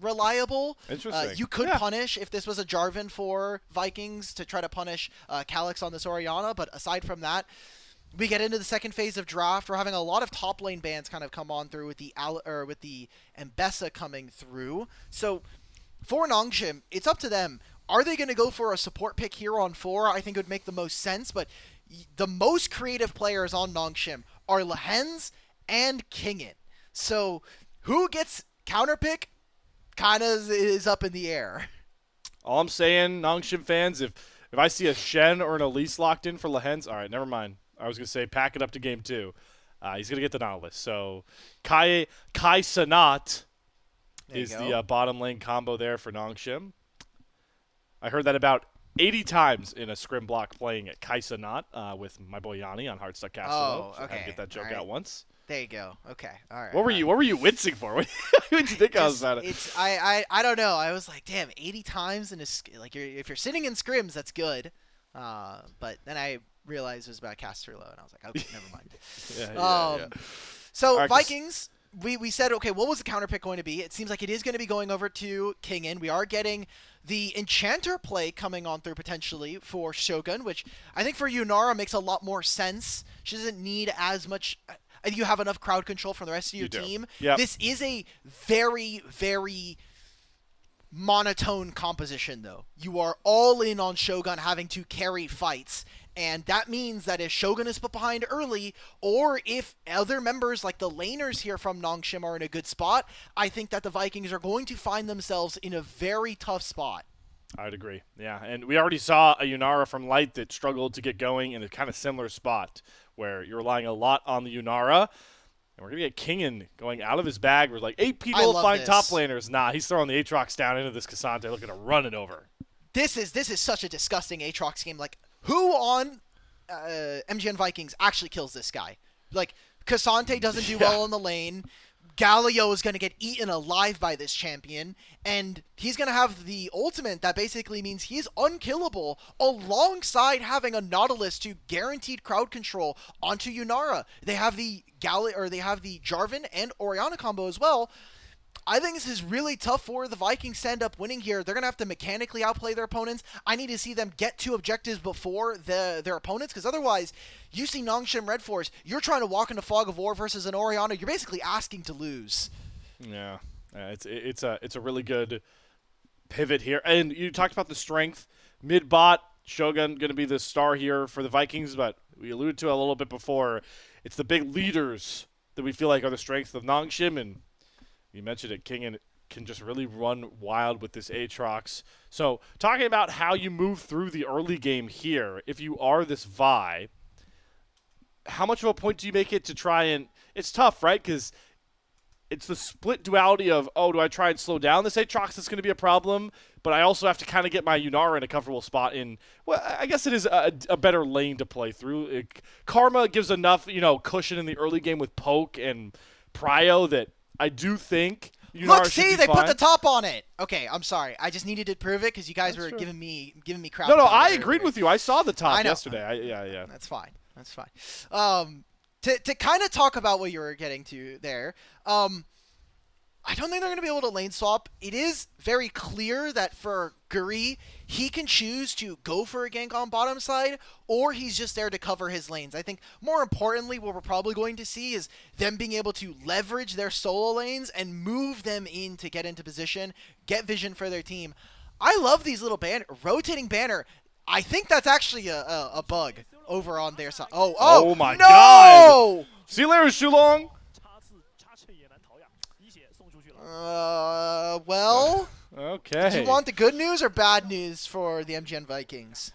reliable. Interesting. You could punish if this was a Jarvan for Vikings to try to punish Kalix on this Orianna, but aside from that, we get into the second phase of draft. We're having a lot of top lane bans kind of come on through with the Mbessa coming through. So for Nongshim, it's up to them. Are they going to go for a support pick here on 4? I think it would make the most sense, but the most creative players on Nongshim are Lehends and Kingen. So who gets counterpick kind of is up in the air. All I'm saying, Nongshim fans, if I see a Shen or an Elise locked in for Lehends, all right, never mind. I was going to say pack it up to game 2. He's going to get the Nautilus. So Kai Sanat is the bottom lane combo there for Nongshim. I heard that about 80 times in a scrim block playing at Kai Sanat with my boy Yanni on Hardstuck Castle. Oh, okay. I had to get that joke out once. There you go. Okay. All right. What were you wincing for? What did you think I was about it? I don't know. I was like, damn, 80 times in a if you're sitting in scrims, that's good. But then I realized it was about Casterlo, and I was like, okay, never mind. yeah. So right, Vikings, we said, okay, what was the counter pick going to be? It seems like it is going to be going over to Kingen. We are getting the Enchanter play coming on through potentially for Shogun, which I think for Yunara makes a lot more sense. She doesn't need as much. You have enough crowd control from the rest of your team. Yep. This is a very, very monotone composition, though. You are all in on Shogun having to carry fights, and that means that if Shogun is put behind early, or if other members like the laners here from Nongshim are in a good spot, I think that the Vikings are going to find themselves in a very tough spot. I'd agree. Yeah, and we already saw a Yunara from Light that struggled to get going in a kind of similar spot where you're relying a lot on the Yunara. And we're going to get Kingen going out of his bag. We're like, AP will find top laners. Nah, he's throwing the Aatrox down into this Cassante, looking to run it over. This is such a disgusting Aatrox game. Like, who on MGN Vikings actually kills this guy? Like, Cassante doesn't do well in the lane. Galio is going to get eaten alive by this champion, and he's going to have the ultimate that basically means he's unkillable alongside having a Nautilus to guaranteed crowd control onto Yunara. They have the Jarvan and Orianna combo as well. I think this is really tough for the Vikings to end up winning here. They're going to have to mechanically outplay their opponents. I need to see them get 2 objectives before their opponents, because otherwise, you see Nongshim RedForce, you're trying to walk into Fog of War versus an Orianna. You're basically asking to lose. Yeah, it's a really good pivot here. And you talked about the strength. Mid-bot, Shogun going to be the star here for the Vikings, but we alluded to it a little bit before. It's the big leaders that we feel like are the strengths of Nongshim, and you mentioned it, Kingen can just really run wild with this Aatrox. So talking about how you move through the early game here, if you are this Vi, how much of a point do you make it to try and – it's tough, right? Because it's the split duality of, oh, do I try and slow down this Aatrox that's going to be a problem, but I also have to kind of get my Yunara in a comfortable spot in – well, I guess it is a better lane to play through. Karma gives enough, cushion in the early game with Poke and Prio that – I do think Yunara Look, see, they put the top on it. Okay, I'm sorry. I just needed to prove it because you guys were giving me crap. No, I agreed with you. I saw the top yesterday. Yeah. That's fine. To kind of talk about what you were getting to there, I don't think they're going to be able to lane swap. It is very clear that for Gury, he can choose to go for a gank on bottom side, or he's just there to cover his lanes. I think more importantly, what we're probably going to see is them being able to leverage their solo lanes and move them in to get into position, get vision for their team. I love these little rotating banner. I think that's actually a bug over on their side. Oh my no! God! See you later, Shulong. Well, okay. Do you want the good news or bad news for the MGN Vikings?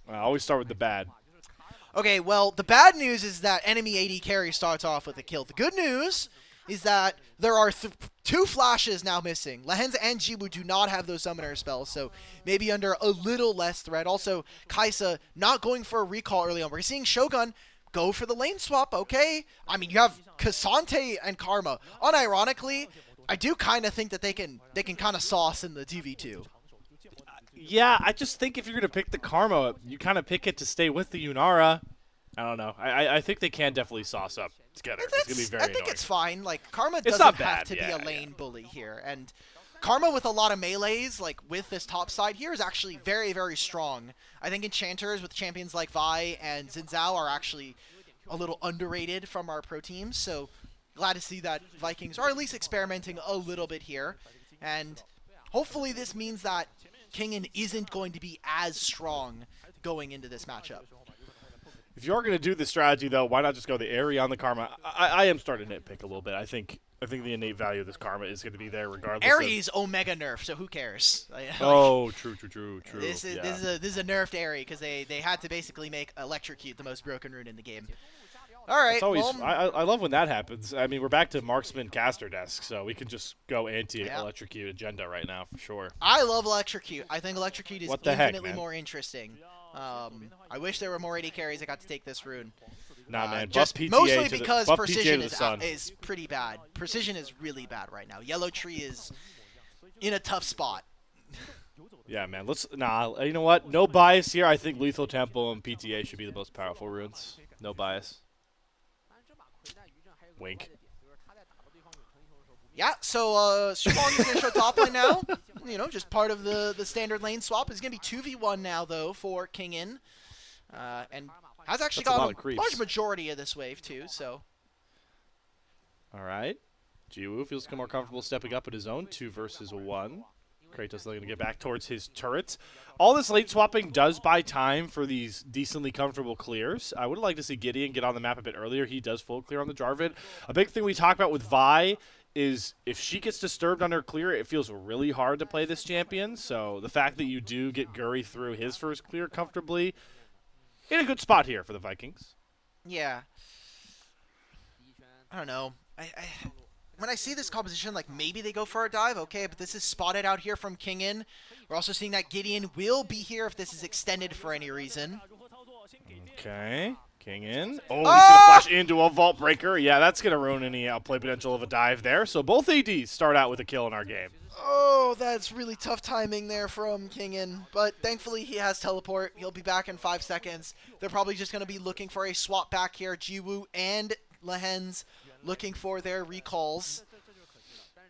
I always start with the bad. Okay, well, the bad news is that enemy AD carry starts off with a kill. The good news is that there are 2 flashes now missing. Lehends and Jiwoo do not have those summoner spells, so maybe under a little less threat. Also, Kaisa not going for a recall early on. We're seeing Shogun go for the lane swap, okay? I mean, you have Cassante and Karma. Unironically, I do kind of think that they can kind of sauce in the TV2. Yeah, I just think if you're going to pick the Karma, you kind of pick it to stay with the Yunara. I don't know. I think they can definitely sauce up together. It's going to be very I think annoying. It's fine. Like, Karma It's doesn't not have bad. to be a lane bully here. And Karma with a lot of melees, like with this top side here, is actually very, very strong. I think enchanters with champions like Vi and Xin are actually a little underrated from our pro teams. So glad to see that Vikings are at least experimenting a little bit here. And hopefully this means that Kingen isn't going to be as strong going into this matchup. If you're going to do this strategy, though, why not just go the Airy on the Karma? I am starting to nitpick a little bit. I think the innate value of this Karma is going to be there regardless. Airy's Omega nerf, so who cares? Oh, true. This is a nerfed Airy because they had to basically make Electrocute the most broken rune in the game. All right. I love when that happens. I mean, we're back to marksman caster desk, so we can just go anti-Electrocute agenda right now for sure. I love Electrocute. I think Electrocute is infinitely more interesting. I wish there were more AD carries that got to take this rune. Nah, man. Just PTA mostly because precision PTA is pretty bad. Precision is really bad right now. Yellow Tree is in a tough spot. Yeah, man. You know what? No bias here. I think Lethal Temple and PTA should be the most powerful runes. No bias. Wink. Yeah, so Shogun's going to show top lane now. You know, just part of the standard lane swap. It's going to be 2v1 now, though, for Kingen. And has actually got a large majority of this wave, too, so. All right. Jiwoo feels more comfortable stepping up at his own 2 versus 1. Kratos going to get back towards his turrets. All this lane swapping does buy time for these decently comfortable clears. I would like to see Gideon get on the map a bit earlier. He does full clear on the Jarvan. A big thing we talk about with Vi is if she gets disturbed on her clear, it feels really hard to play this champion. So the fact that you do get Gury through his first clear comfortably, in a good spot here for the Vikings. Yeah. I don't know. When I see this composition, like maybe they go for a dive, okay, but this is spotted out here from Kingen. We're also seeing that Gideon will be here if this is extended for any reason. Okay, Kingen. Oh, he's going to flash into a Vault Breaker. Yeah, that's going to ruin any outplay potential of a dive there. So both ADs start out with a kill in our game. Oh, that's really tough timing there from Kingen. But thankfully he has teleport. He'll be back in 5 seconds. They're probably just going to be looking for a swap back here. Jiwoo and Lehends looking for their recalls.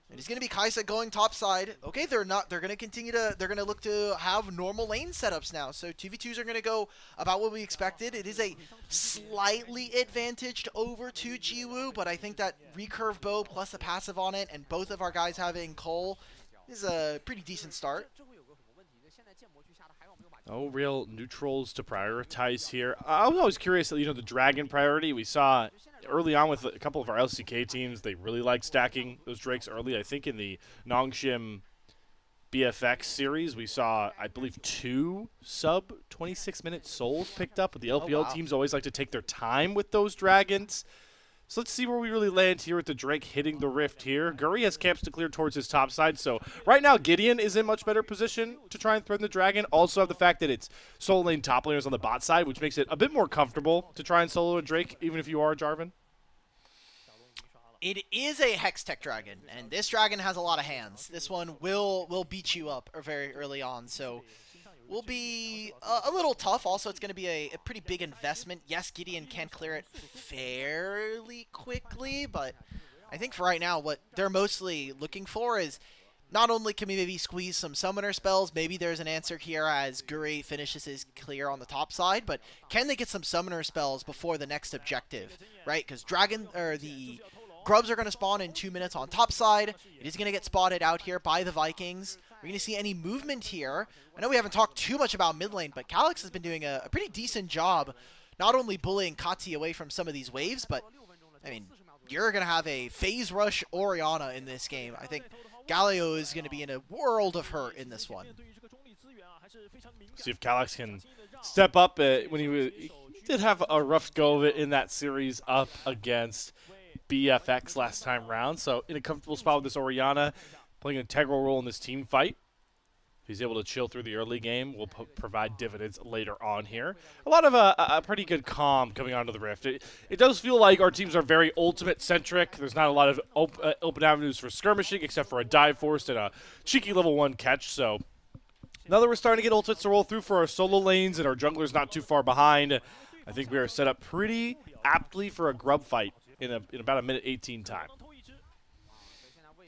And it's going to be Kaisa going top side. Okay, they're going to continue to, they're going to look to have normal lane setups now. So 2v2s are going to go about what we expected. It is a slightly advantaged over to Jiwoo, but I think that recurve bow plus a passive on it and both of our guys having Cole is a pretty decent start. No real neutrals to prioritize here. I was always curious, the Dragon priority. We saw early on with a couple of our LCK teams, they really like stacking those Drakes early. I think in the Nongshim BFX series, we saw, I believe, 2 sub 26-minute souls picked up. But the LPL teams always like to take their time with those Dragons. So let's see where we really land here with the Drake hitting the rift here. Gury has camps to clear towards his top side. So right now, Gideon is in much better position to try and threaten the Dragon. Also have the fact that it's solo lane top laners on the bot side, which makes it a bit more comfortable to try and solo a Drake, even if you are a Jarvan. It is a Hextech Dragon, and this Dragon has a lot of hands. This one will beat you up very early on, so will be a little tough. Also, it's going to be a pretty big investment. Yes, Gideon can clear it fairly quickly, but I think for right now, what they're mostly looking for is not only can we maybe squeeze some summoner spells, maybe there's an answer here as Gury finishes his clear on the top side, but can they get some summoner spells before the next objective, right? Because the Grubs are going to spawn in 2 minutes on top side. It is going to get spotted out here by the Vikings. We're going to see any movement here. I know we haven't talked too much about mid lane, but Kalix has been doing a pretty decent job not only bullying Kati away from some of these waves, but, I mean, you're going to have a phase rush Orianna in this game. I think Galio is going to be in a world of hurt in this one. See if Kalix can step up. When he did have a rough go of it in that series up against BFX last time round, so in a comfortable spot with this Orianna, playing an integral role in this team fight. If he's able to chill through the early game, will provide dividends later on here. A lot of a pretty good calm coming onto the Rift. It does feel like our teams are very ultimate-centric. There's not a lot of open avenues for skirmishing, except for a dive forced and a cheeky level 1 catch, so now that we're starting to get ultimates to roll through for our solo lanes and our jungler's not too far behind, I think we are set up pretty aptly for a grub fight in about a minute 18 time.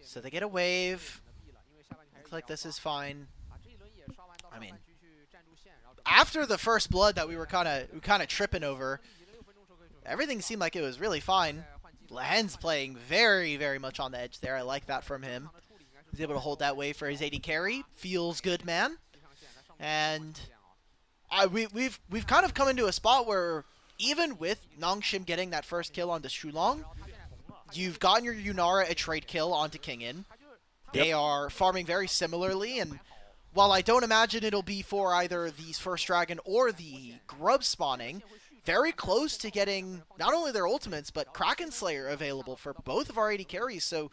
So they get a wave. Looks like this is fine. I mean, after the first blood that we were kind of tripping over, everything seemed like it was really fine. Lehends playing very, very much on the edge there. I like that from him. He's able to hold that wave for his AD carry. Feels good, man. And we've kind of come into a spot where even with Nongshim getting that first kill onto Shulong, you've gotten your Yunara a trade kill onto Kingen. They are farming very similarly, and while I don't imagine it'll be for either the first dragon or the grub spawning, very close to getting not only their ultimates, but Kraken Slayer available for both of our AD carries. So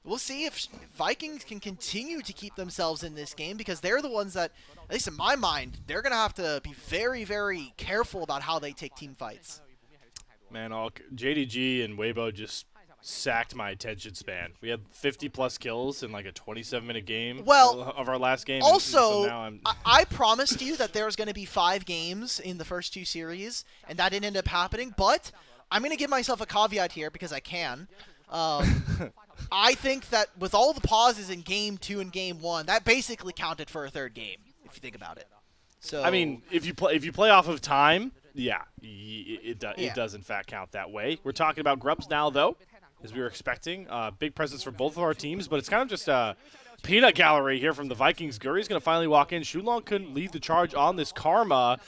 we'll see if Vikings can continue to keep themselves in this game, because they're the ones that, at least in my mind, they're going to have to be very, very careful about how they take team fights. Man, JDG and Weibo just sacked my attention span. We had 50-plus kills in like a 27-minute game of our last game. Also, so now I promised you that there was going to be 5 games in the first 2 series, and that didn't end up happening, but I'm going to give myself a caveat here because I can. I think that with all the pauses in Game 2 and Game 1, that basically counted for a third game, if you think about it. So I mean, if you play off of time, yeah, it does in fact count that way. We're talking about grubs now, though, as we were expecting. Big presence for both of our teams, but it's kind of just a peanut gallery here from the Vikings. Gury's going to finally walk in. Shulong couldn't lead the charge on this Karma.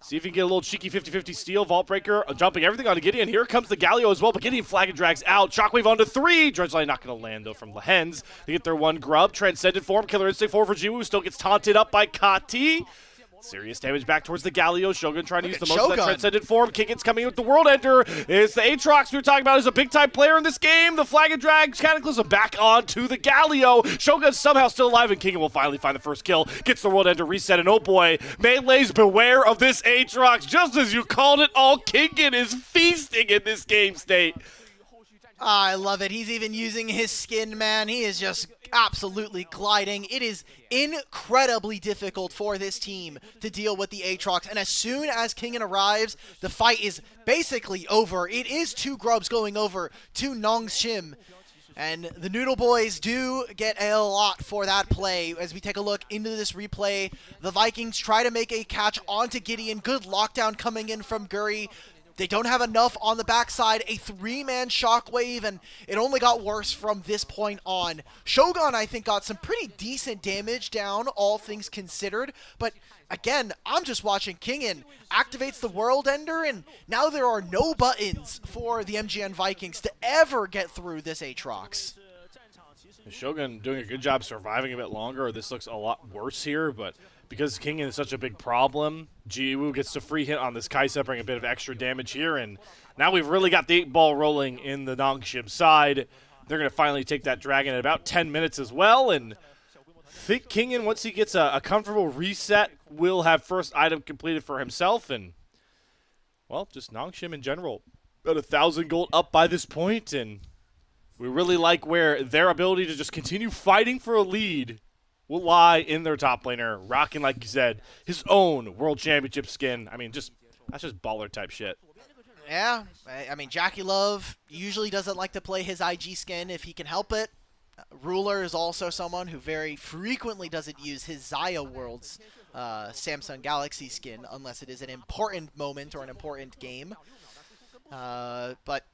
See if he can get a little cheeky 50-50 steal. Vault Breaker jumping everything onto Gideon. Here comes the Galio as well, but Gideon flag and drags out. Shockwave onto 3. Dredgeline not going to land, though, from Lehends. They get their 1 grub. Transcended form. Killer Instinct 4 for Jiwoo. Still gets taunted up by Kati. Serious damage back towards the Galio. Shogun trying to use the most of that transcended form. Kingen's coming in with the World Ender. It's the Aatrox we were talking about is a big-time player in this game. The flag and drag Cataclysm back onto the Galio. Shogun's somehow still alive, and Kingen will finally find the first kill. Gets the World Ender reset, and oh boy, Melee's beware of this Aatrox. Just as you called it, all Kingen is feasting in this game state. I love it. He's even using his skin, man. He is just absolutely gliding. It is incredibly difficult for this team to deal with the Aatrox, and as soon as Kingen arrives, the fight is basically over. It is 2 grubs going over to Nongshim, and the Noodle Boys do get a lot for that play. As we take a look into this replay, the Vikings try to make a catch onto Gideon. Good lockdown coming in from Gury. They don't have enough on the backside, a 3-man shockwave, and it only got worse from this point on. Shogun, I think, got some pretty decent damage down, all things considered, but again, I'm just watching Kingen activates the World Ender, and now there are no buttons for the MGN Vikings to ever get through this Aatrox. Shogun doing a good job surviving a bit longer. This looks a lot worse here, but because Kingen is such a big problem, Jiwoo gets the free hit on this Kaisa, bring a bit of extra damage here, and now we've really got the 8-ball rolling in the Nongshim side. They're going to finally take that dragon in about 10 minutes as well, and I think Kingen, once he gets a comfortable reset, will have first item completed for himself, and, well, just Nongshim in general. About 1,000 gold up by this point, and we really like where their ability to just continue fighting for a lead will lie in their top laner, rocking, like you said, his own World Championship skin. I mean, that's just baller type shit. Yeah, I mean, Jackie Love usually doesn't like to play his IG skin if he can help it. Ruler is also someone who very frequently doesn't use his Xayah Worlds Samsung Galaxy skin unless it is an important moment or an important game. But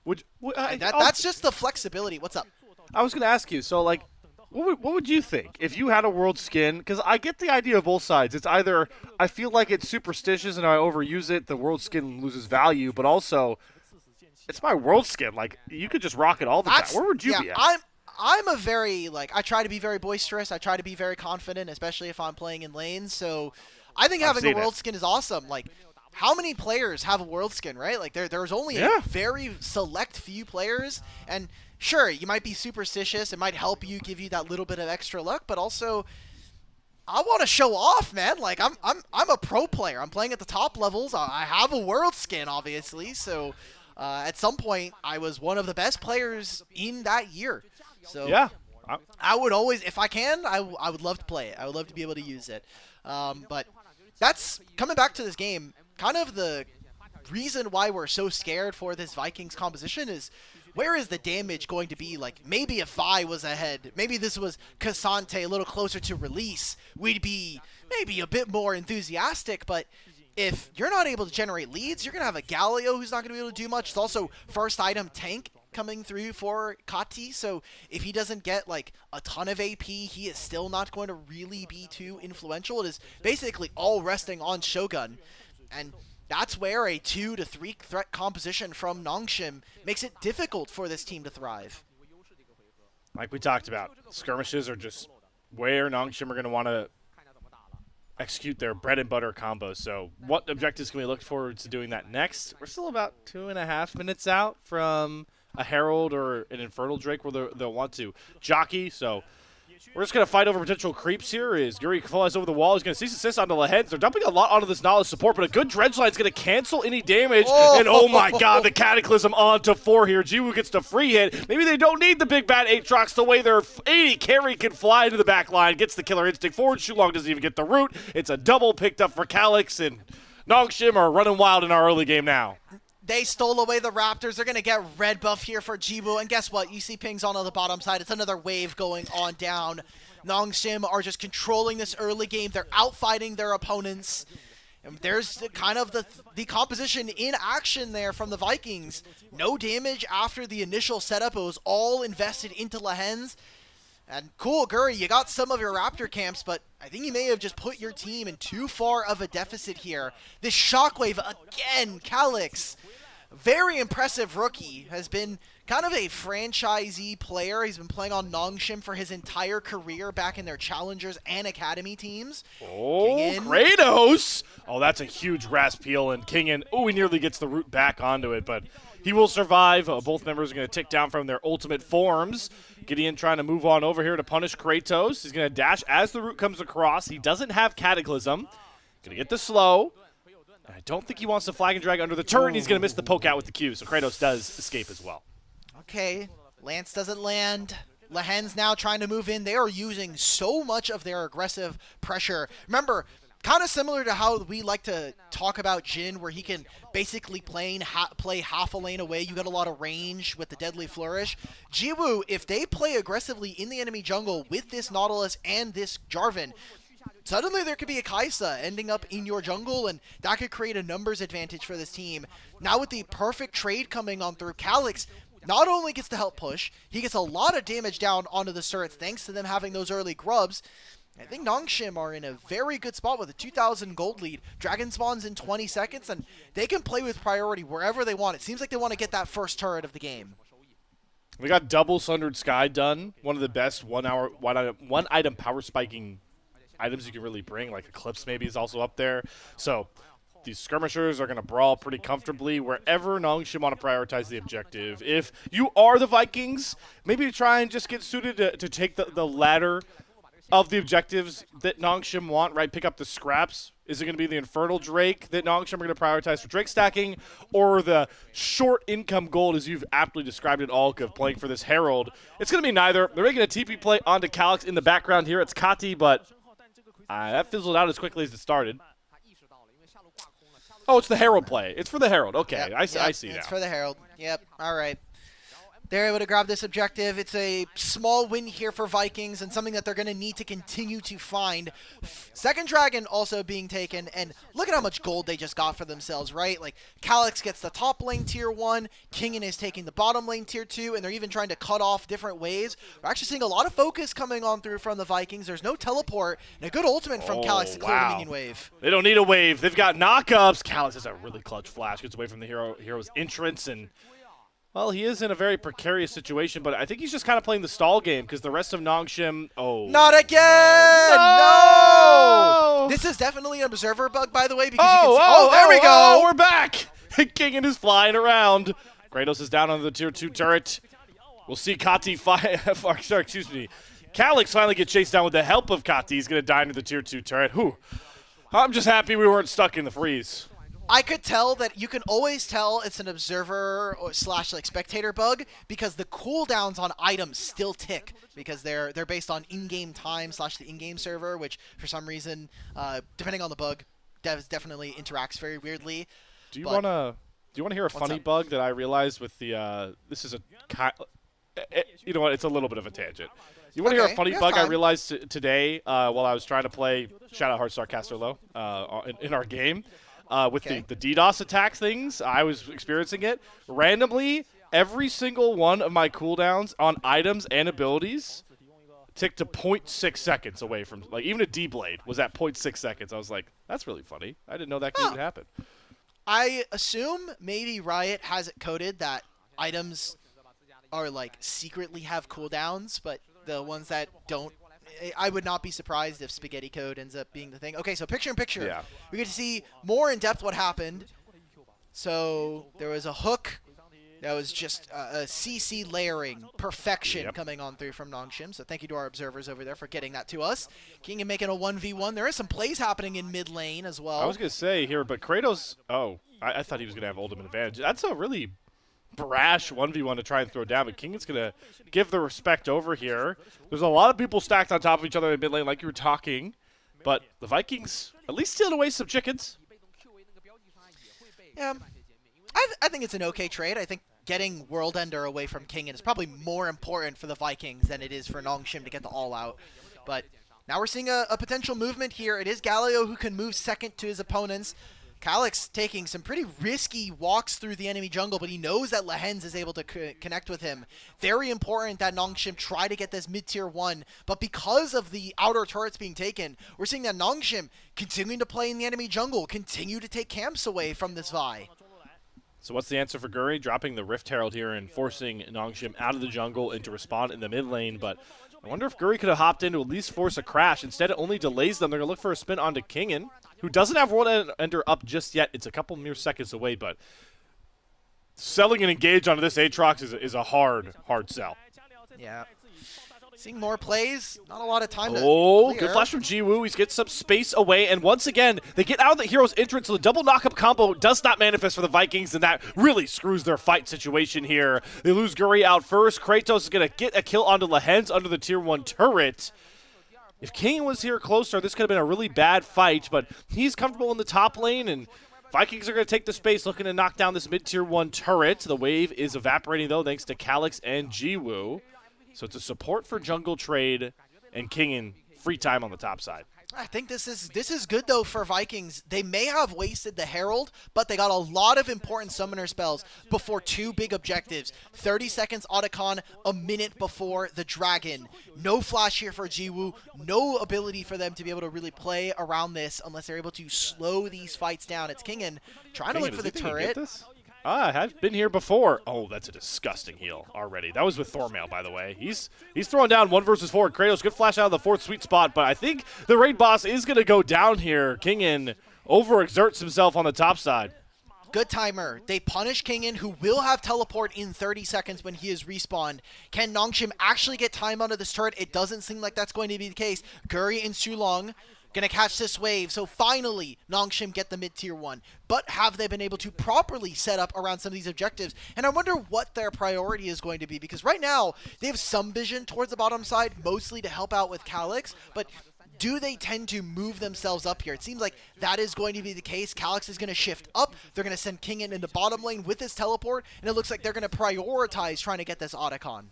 that's just the flexibility. What's up? I was going to ask you, so, like, what would you think if you had a world skin? Because I get the idea of both sides. It's either I feel like it's superstitious and I overuse it, the world skin loses value, but also it's my world skin. Like, you could just rock it all the time. Where would you be at? I'm a very, like, I try to be very boisterous. I try to be very confident, especially if I'm playing in lanes. So I think having a world skin is awesome. Like, how many players have a world skin, right? Like, there's only a very select few players, and sure, you might be superstitious. It might help you, give you that little bit of extra luck, but also, I want to show off, man. Like, I'm a pro player. I'm playing at the top levels. I have a world skin, obviously. So, at some point, I was one of the best players in that year. So, yeah, I would always, if I can, I would love to play it. I would love to be able to use it. But that's coming back to this game. Kind of the reason why we're so scared for this Vikings composition is where is the damage going to be? Like, maybe if Vi was ahead, maybe this was Kasante a little closer to release, we'd be maybe a bit more enthusiastic, but if you're not able to generate leads, you're going to have a Galio who's not going to be able to do much. It's also first item tank coming through for Kati, so if he doesn't get like a ton of AP, he is still not going to really be too influential. It is basically all resting on Shogun, and that's where a 2 to 3 threat composition from Nongshim makes it difficult for this team to thrive. Like we talked about, skirmishes are just where Nongshim are going to want to execute their bread and butter combos. So what objectives can we look forward to doing that next? We're still about 2.5 minutes out from a Herald or an Infernal Drake where they'll want to jockey. So we're just going to fight over potential creeps here. As Gury flies over the wall, he's going to cease assist onto Lehends. They're dumping a lot onto this knowledge support, but a good dredge line is going to cancel any damage. Oh. And oh my god, the Cataclysm onto 4 here. Jiwoo gets the free hit. Maybe they don't need the big bad Aatrox the way their 80 carry can fly into the back line. Gets the killer instinct forward. Shulong doesn't even get the root. It's a double picked up for Kalix, and Nongshim are running wild in our early game now. They stole away the Raptors. They're going to get red buff here for Jiwoo. And guess what? You see pings on the bottom side. It's another wave going on down. Nongshim are just controlling this early game. They're outfighting their opponents. And there's kind of the composition in action there from the Vikings. No damage after the initial setup. It was all invested into Lehends. And cool, Gury, you got some of your Raptor camps, but I think you may have just put your team in too far of a deficit here. This Shockwave again, Kalix. Very impressive rookie. Has been kind of a franchisee player. He's been playing on Nongshim for his entire career back in their Challengers and Academy teams. Oh, Kingen. Kratos! Oh, that's a huge rasp peel, and Kingen, he nearly gets the root back onto it, but he will survive. Both members are going to tick down from their ultimate forms. GIDEON trying to move on over here to punish Kratos. He's going to dash as the root comes across. He doesn't have Cataclysm. Going to get the slow. I don't think he wants to flag and drag under the turret. He's going to miss the poke out with the Q, so Kratos does escape as well. Okay, Lance doesn't land. Lehends now trying to move in. They are using so much of their aggressive pressure. Remember, kind of similar to how we like to talk about Jin, where he can basically play half a lane away. You got a lot of range with the Deadly Flourish. Jiwoo, if they play aggressively in the enemy jungle with this Nautilus and this Jarvan, suddenly there could be a Kaisa ending up in your jungle, and that could create a numbers advantage for this team. Now with the perfect trade coming on through, Kalix not only gets to help push, he gets a lot of damage down onto the turrets thanks to them having those early grubs. I think Nongshim are in a very good spot with a 2,000 gold lead. Dragon spawns in 20 seconds, and they can play with priority wherever they want. It seems like they want to get that first turret of the game. We got double Sundered Sky done. One of the best one item power spiking items you can really bring. Like Eclipse maybe is also up there. So these skirmishers are going to brawl pretty comfortably wherever Nongshim want to prioritize the objective. If you are the Vikings, maybe try and just get suited to take the ladder of the objectives that Nongshim want, right? Pick up the scraps. Is it going to be the Infernal Drake that Nongshim are going to prioritize for Drake stacking, or the short income gold, as you've aptly described it, Alk, of playing for this Herald? It's going to be neither. They're making a TP play onto Kalix in the background here. It's Kati, but that fizzled out as quickly as it started. Oh, it's the Herald play. It's for the Herald. Okay, Yep, I see now. It's for the Herald. Yep, all right. They're able to grab this objective. It's a small win here for Vikings and something that they're going to need to continue to find. Second Dragon also being taken, and look at how much gold they just got for themselves, right? Like, Kalix gets the top lane tier 1, Kingen is taking the bottom lane tier 2, and they're even trying to cut off different ways. We're actually seeing a lot of focus coming on through from the Vikings. There's no teleport, and a good ultimate from Kalix to clear the minion wave. They don't need a wave. They've got knockups. Kalix has a really clutch flash. Gets away from the hero's entrance, and well, he is in a very precarious situation, but I think he's just kind of playing the stall game because the rest of Nongshim, Not again! No! This is definitely an observer bug, by the way, because you can see, there we go! We're back! Kingen is flying around. Kratos is down on the tier 2 turret. We'll see Kati Kalix finally get chased down with the help of Kati. He's going to die into the tier 2 turret. Whew. I'm just happy we weren't stuck in the freeze. I could tell that you can always tell it's an observer or / like spectator bug because the cooldowns on items still tick because they're based on in-game time / the in-game server, which for some reason, depending on the bug, definitely interacts very weirdly. Do you want to you want to hear a funny up? bug that I realized with the this is a you know what, it's a little bit of a tangent. You want to hear a funny bug I realized today while I was trying to play Shout Out Heartstar Caster Low in our game with the DDoS attack things. I was experiencing it randomly. Every single one of my cooldowns on items and abilities ticked to 0.6 seconds away from, like, even a D-Blade was at 0.6 seconds. I was like, that's really funny. I didn't know that could happen. I assume maybe Riot has it coded that items are, like, secretly have cooldowns, but the ones that don't, I would not be surprised if spaghetti code ends up being the thing. Okay, so picture-in-picture. Yeah. We get to see more in depth what happened. So there was a hook. That was just a CC layering perfection coming on through from Nongshim. So thank you to our observers over there for getting that to us. Kingen making a 1v1. There is some plays happening in mid lane as well. I was going to say here, but Kratos, I thought he was going to have ultimate advantage. That's a really brash 1v1 to try and throw down, but Kingen's going to give the respect over here. There's a lot of people stacked on top of each other in mid lane like you were talking, but the Vikings at least stealing away some chickens. Yeah. I think it's an okay trade. I think getting World Ender away from Kingen is probably more important for the Vikings than it is for Nongshim to get the all-out. But now we're seeing a potential movement here. It is Galio who can move second to his opponents. Kalix taking some pretty risky walks through the enemy jungle, but he knows that Lehends is able to connect with him. Very important that Nongshim try to get this mid-tier 1, but because of the outer turrets being taken, we're seeing that Nongshim continuing to play in the enemy jungle, continue to take camps away from this Vi. So what's the answer for Gury? Dropping the Rift Herald here and forcing Nongshim out of the jungle and to respawn in the mid lane. But I wonder if Gury could have hopped in to at least force a crash. Instead, it only delays them. They're going to look for a spin onto Kingen, who doesn't have World Ender up just yet. It's a couple mere seconds away, but selling an engage onto this Aatrox is a hard sell. Yeah. Seeing more plays, not a lot of time to clear. Good flash from Jiwoo. He's getting some space away, and once again, they get out of the hero's entrance, so the double knock-up combo does not manifest for the Vikings, and that really screws their fight situation here. They lose Gury out first. Kratos is going to get a kill onto Lehends under the tier 1 turret. If King was here closer, this could have been a really bad fight, but he's comfortable in the top lane, and Vikings are going to take the space, looking to knock down this mid-tier 1 turret. The wave is evaporating, though, thanks to Kalix and Jiwoo. So it's a support for jungle trade and Kingen free time on the top side. I think this is good, though, for Vikings. They may have wasted the Herald, but they got a lot of important summoner spells before 2 big objectives. 30 seconds Otacon, a minute before the Dragon. No flash here for Jiwoo. No ability for them to be able to really play around this unless they're able to slow these fights down. It's Kingen trying to look for the turret. I've been here before. Oh, that's a disgusting heal already. That was with Thormail, by the way. He's throwing down 1 versus 4. Kratos good flash out of the 4th sweet spot, but I think the raid boss is going to go down here. Kingen overexerts himself on the top side. Good timer. They punish Kingen, who will have teleport in 30 seconds when he is respawned. Can Nongshim actually get time onto this turret? It doesn't seem like that's going to be the case. Gury and Sulong gonna catch this wave, so finally Nongshim get the mid-tier 1. But have they been able to properly set up around some of these objectives? And I wonder what their priority is going to be, because right now they have some vision towards the bottom side, mostly to help out with Kalix, but do they tend to move themselves up here? It seems like that is going to be the case. Kalix is going to shift up. They're going to send Kingen in the bottom lane with his teleport, and it looks like they're going to prioritize trying to get this Otacon.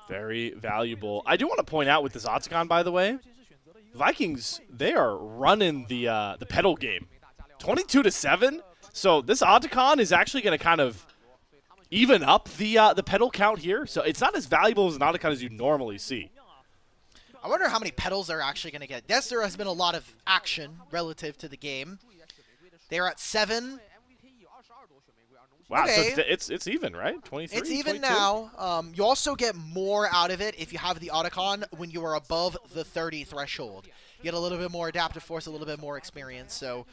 Very valuable. I do want to point out with this Otacon, by the way, Vikings, they are running the pedal game, 22-7. So this Otacon is actually going to kind of even up the pedal count here. So it's not as valuable as an Otacon as you normally see. I wonder how many pedals they're actually going to get. Yes, there has been a lot of action relative to the game. They're at 7. Wow, okay. So it's even, right? 23. It's even 22? now. You also get more out of it if you have the Otacon when you are above the 30 threshold. You get a little bit more adaptive force, a little bit more experience. So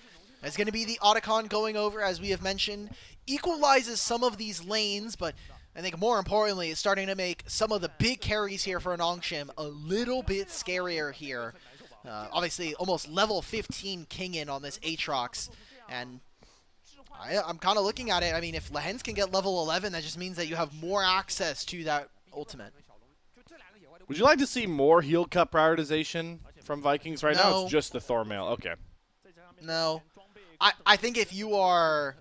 it's going to be the Otacon going over, as we have mentioned. Equalizes some of these lanes, but I think more importantly, it's starting to make some of the big carries here for Nongshim a little bit scarier here. Obviously, almost level 15 Kingen on this Aatrox, and I'm kind of looking at it. I mean, if Lehends can get level 11, that just means that you have more access to that ultimate. Would you like to see more heal cup prioritization from Vikings right now? No. It's just the Thormail. Okay. No. I think if you are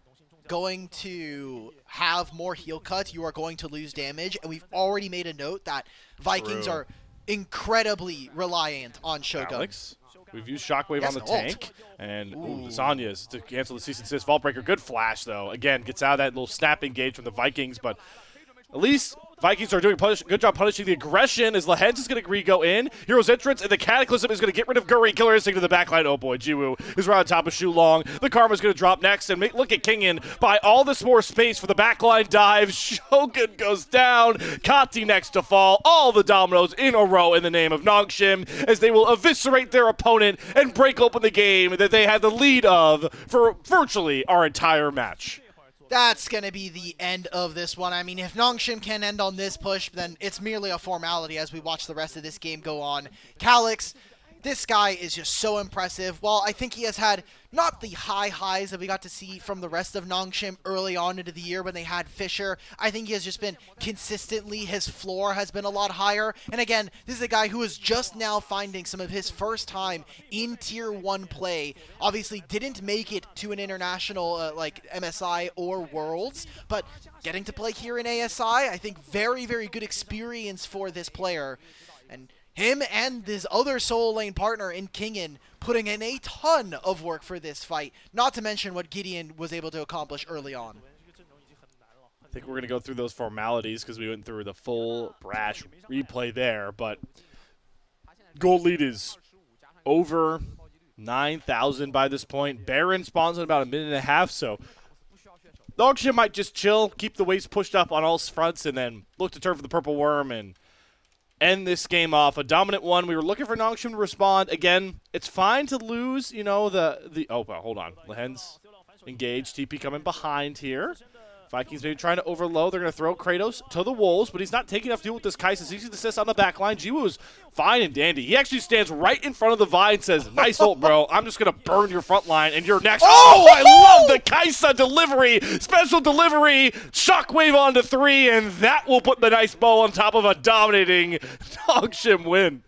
going to have more heal cuts, you are going to lose damage, and we've already made a note that Vikings True. are incredibly reliant on Shogun. Kalix. We've used Shockwave Yes, on the ult. tank. And Ooh. Lasagna's to cancel the cease and desist. Vaultbreaker, good flash, though. Again, gets out of that little snap engage from the Vikings, but at least Vikings are doing a good job punishing the aggression as Lehends is going to go in. Hero's entrance, and the Cataclysm is going to get rid of Gury. Killer Instinct to the backline. Oh boy, Jiwoo is right on top of Shu Long. The Karma's going to drop next, and look at Kingen buy all this more space for the backline dive. Shogun goes down. Kati next to fall. All the dominoes in a row in the name of Nongshim as they will eviscerate their opponent and break open the game that they had the lead of for virtually our entire match. That's going to be the end of this one. I mean, if Nongshim can end on this push, then it's merely a formality as we watch the rest of this game go on. Kalix, this guy is just so impressive. While I think he has had not the high highs that we got to see from the rest of Nongshim early on into the year when they had Fisher, I think he has just been consistently, his floor has been a lot higher. And again, this is a guy who is just now finding some of his first time in Tier 1 play. Obviously didn't make it to an international like MSI or Worlds, but getting to play here in ASI, I think very, very good experience for this player. And him and his other solo lane partner in Kingen putting in a ton of work for this fight, not to mention what GIDEON was able to accomplish early on. I think we're going to go through those formalities because we went through the full brash replay there, but gold lead is over 9,000 by this point. Baron spawns in about a minute and a half, so Nongshim might just chill, keep the waves pushed up on all fronts, and then look to turn for the Purple Worm and end this game off. A dominant one. We were looking for Nongshim to respond. Again, it's fine to lose, you know, oh, well, hold on. Lehends engaged. TP coming behind here. Vikings maybe trying to overload. They're going to throw Kratos to the wolves, but he's not taking enough to deal with this Kai'Sa. He's going to assist on the back line. Jiwoo's fine and dandy. He actually stands right in front of the Vine and says, nice ult, bro. I'm just going to burn your front line, and you're next. Oh, I love the Kai'Sa delivery. Special delivery. Shockwave onto 3, and that will put the nice bow on top of a dominating Nongshim win.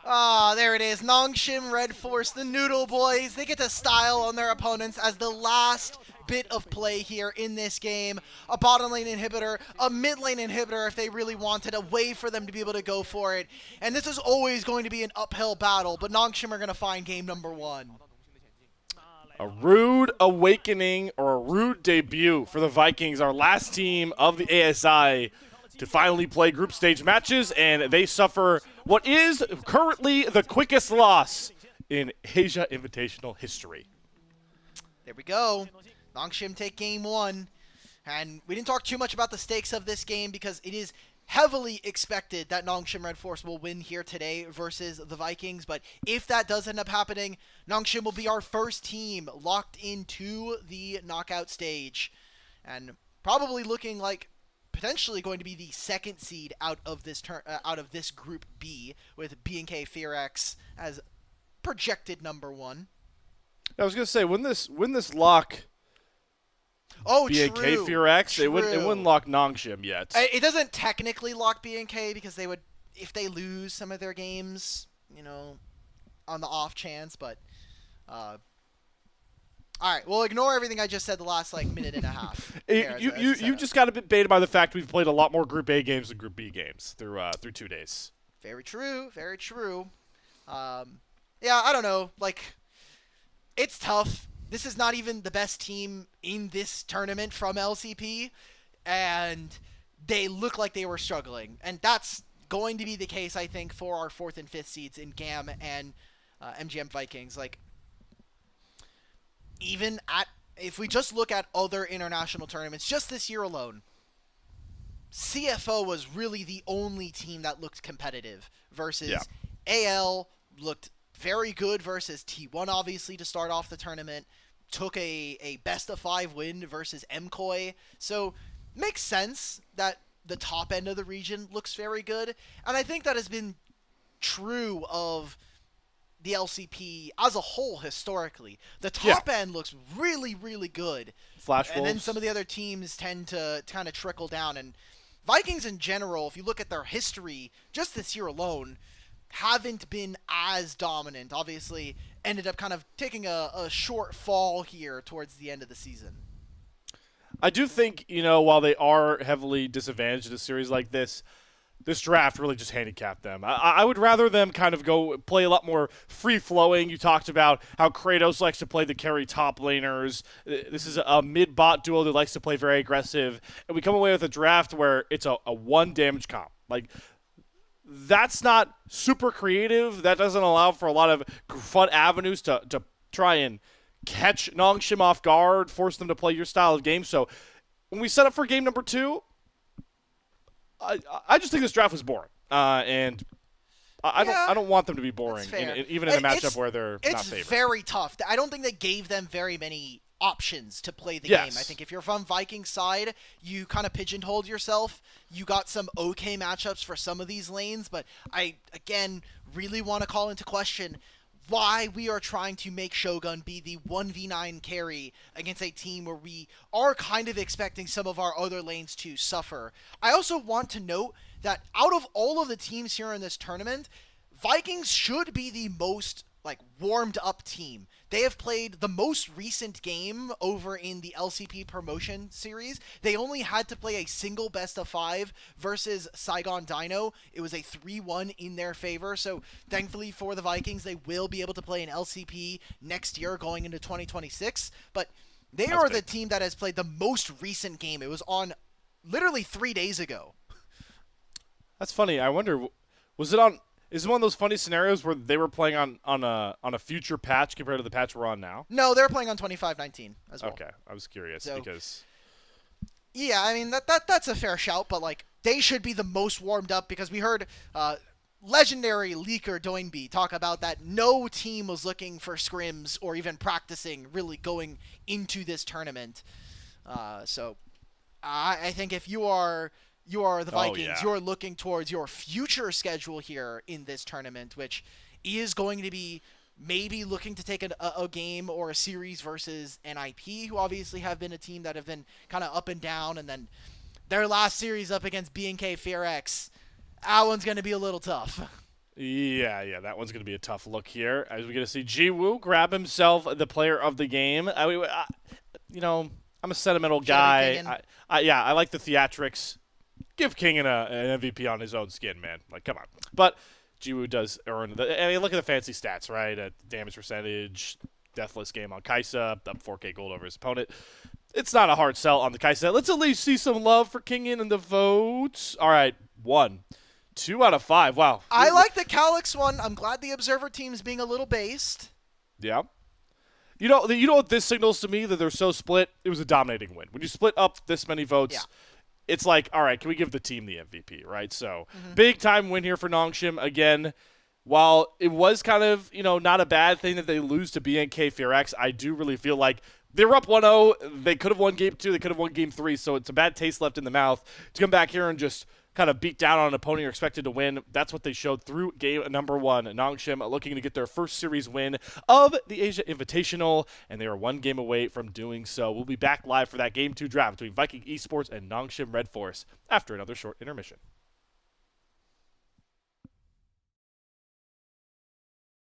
Ah, there it is. Nongshim RedForce, the Noodle Boys. They get to style on their opponents as the last bit of play here in this game. A bottom lane inhibitor, a mid lane inhibitor if they really wanted, a way for them to be able to go for it. And this is always going to be an uphill battle, but Nongshim are going to find game number 1. A rude awakening or a rude debut for the Vikings, our last team of the ASI to finally play group stage matches, and they suffer what is currently the quickest loss in Asia Invitational history. There we go. Nongshim take game 1. And we didn't talk too much about the stakes of this game because it is heavily expected that Nongshim RedForce will win here today versus the Vikings. But if that does end up happening, Nongshim will be our first team locked into the knockout stage. And probably looking like potentially going to be the second seed out of this group B, with BNK FearX as projected number 1. I was gonna say when this lock BNK true. FearX, it wouldn't lock Nongshim yet. It doesn't technically lock BNK because they would, if they lose some of their games, you know, on the off chance. But all right, we'll ignore everything I just said the last minute and a half. You just got a bit baited by the fact we've played a lot more Group A games than Group B games through 2 days. Very true. Very true. Yeah, I don't know. It's tough. This is not even the best team in this tournament from LCP, and they look like they were struggling. And that's going to be the case, I think, for our 4th and 5th seeds in GAM and MGN Vikings. If we just look at other international tournaments, just this year alone, CFO was really the only team that looked competitive versus AL looked very good versus T1, obviously, to start off the tournament. Took a best-of-5 win versus MKOI. So, makes sense that the top end of the region looks very good. And I think that has been true of the LCP as a whole historically. The top end looks really, really good. Flash and Wolves. then some of the other teams tend to kind of trickle down. And Vikings in general, if you look at their history, just this year alone, haven't been as dominant. Obviously, ended up kind of taking a short fall here towards the end of the season. I do think, while they are heavily disadvantaged in a series like this draft really just handicapped them. I would rather them kind of go play a lot more free-flowing. You talked about how Kratos likes to play the carry top laners. This is a mid-bot duo that likes to play very aggressive. And we come away with a draft where it's a one damage comp. Like, that's not super creative. That doesn't allow for a lot of fun avenues to try and catch Nongshim off guard, force them to play your style of game. So when we set up for game number 2, I just think this draft was boring, and I don't want them to be boring, even in a matchup where they're not favored. It's very tough. I don't think they gave them very many options to play the game. I think if you're from Vikings side, you kind of pigeonholed yourself. You got some okay matchups for some of these lanes, but I, again, really want to call into question why we are trying to make Shogun be the 1v9 carry against a team where we are kind of expecting some of our other lanes to suffer. I also want to note that out of all of the teams here in this tournament, Vikings should be the most warmed up team. They have played the most recent game over in the LCP promotion series. They only had to play a single best of 5 versus Saigon Dino. It was a 3-1 in their favor. So thankfully for the Vikings, they will be able to play an LCP next year going into 2026. But they are the team that has played the most recent game. It was on literally 3 days ago. That's funny. I wonder, is it one of those funny scenarios where they were playing on a future patch compared to the patch we're on now? No, they're playing on 25.19 as well. Okay, I was curious because... Yeah, I mean, that's a fair shout, but they should be the most warmed up because we heard legendary leaker Douyu talk about that no team was looking for scrims or even practicing really going into this tournament. So I think if you are the Vikings, you're looking towards your future schedule here in this tournament, which is going to be maybe looking to take a game or a series versus NIP, who obviously have been a team that have been kind of up and down, and then their last series up against BNK FearX, that one's going to be a little tough. Yeah, that one's going to be a tough look here, as we're going to see Jiwoo grab himself the player of the game. I'm a sentimental guy. I like the theatrics. Give Kingen an MVP on his own skin, man. Come on. But Jiwoo does earn look at the fancy stats, right? Damage percentage, deathless game on Kaisa, up 4K gold over his opponent. It's not a hard sell on the Kaisa. Let's at least see some love for Kingen in the votes. All right, 1, 2 out of 5. Wow. I like the Kalix one. I'm glad the Observer team's being a little based. Yeah. You know what this signals to me, that they're so split? It was a dominating win. When you split up this many votes, it's like, all right, can we give the team the MVP, right? So, big time win here for Nongshim. Again, while it was kind of, not a bad thing that they lose to BNK FearX, I do really feel like they were up 1-0. They could have won game 2. They could have won game 3. So it's a bad taste left in the mouth to come back here and just kind of beat down on an opponent you're expected to win. That's what they showed through game number 1. Nongshim looking to get their first series win of the Asia Invitational, and they are 1 game away from doing so. We'll be back live for that game 2 draft between Viking Esports and Nongshim RedForce after another short intermission.